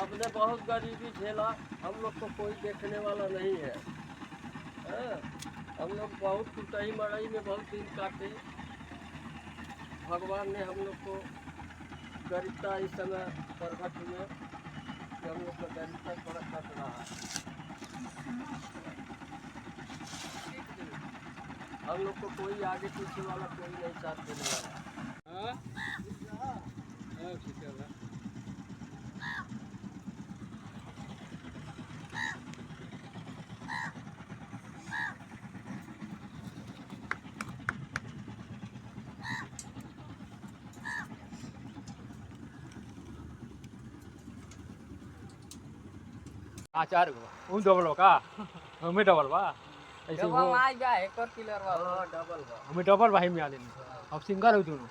हमने बहुत गरीबी झेला, हम लोग को कोई देखने वाला नहीं है। हाँ, हम लोग बहुत कुटाई मड़ाई में बहुत दिन काटे। भगवान ने हम लोग को गरीबता इस समय प्रकट में कि हम लोग का गरीबता थोड़ा कट रहा है। हम लोग को कोई आगे पीछे वाला कोई नहीं साथ देने वाला। हाँ? हाँ, ठीक है भाई। चार હું ડબલ કા અમે ડબલ વા डबल आ गया एक और किलर वाला हाँ, डबल बा। અમે ડબલ ભાઈ મે આલે अब सिंगल हो तुनु